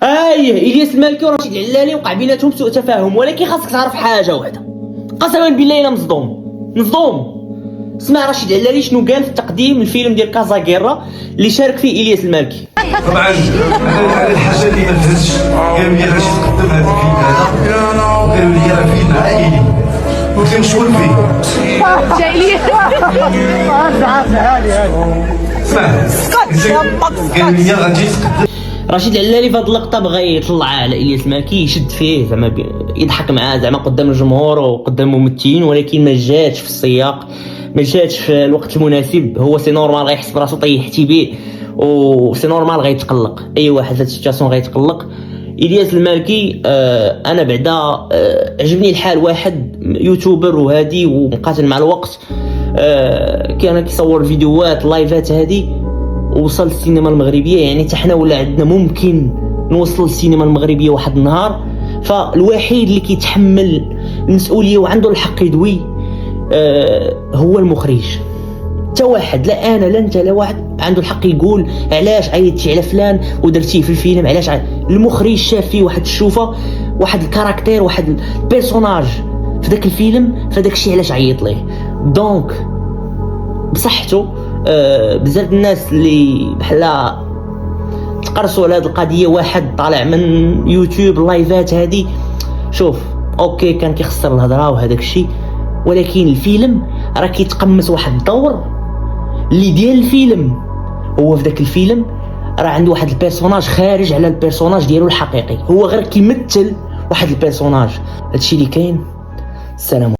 الياس المالكي ورشيد العلالي وقع بيناتهم سوء تفاهم، ولكن خاصك تعرف حاجه واحده، قسما بالله الا مصدوم. اسمع رشيد العلالي شنو قال في تقديم الفيلم ديال كازاكيرا اللي شارك فيه الياس المالكي. طبعا على الحاجه اللي ما فهمتش، قالوا لي غادي تقدم هذا الفيلم هذا، وقالوا لي راه فيلم عائلي، قلت لهم شكون فيه؟ جاي قالوا لي غادي تقدم. رشيد العلالي في هذه اللقطه بغى يطلع على الياس المالكي يشد فيه، زعما يضحك معاه زعما قدام الجمهور وقدام الممثلين، ولكن ما جاتش في السياق، ما جاتش في الوقت المناسب. هو سي نورمال غيحس براسو طيحتي به، وسي نورمال غيتقلق، اي واحد في هذه السيتواسيون غيتقلق. الياس المالكي انا بعدا عجبني الحال، واحد يوتيوبر وهادي ومقاتل مع الوقت، كان كيصور فيديوهات لايفات هادي، وصل للسينما المغربيه. يعني حتى حنا ولا عندنا ممكن نوصل للسينما المغربيه واحد النهار. فالوحيد اللي كيتحمل المسؤوليه وعنده الحق يدوي هو المخرج. حتى واحد، لا انا لا انت لا واحد عنده الحق يقول علاش عيطتي على فلان ودرتيه في الفيلم، علاش المخرج شاف فيه واحد الشوفه، واحد الكاركتير، واحد البيرسوناج في ذاك الفيلم، فداك الشيء علاش عيط ليه. دونك بصحته بزاف الناس اللي بحال تقرصوا على هذه القضيه، واحد طالع من يوتيوب لايفات هذه، شوف اوكي كان كيخسر الهضره وهذاك الشيء، ولكن الفيلم راه كيتقمص واحد الدور اللي ديال الفيلم. هو في ذاك الفيلم راه عنده واحد البيرسوناج خارج على البيرسوناج ديالو الحقيقي، هو غير كيمثل واحد البيرسوناج. هادشي اللي كاين. السلام.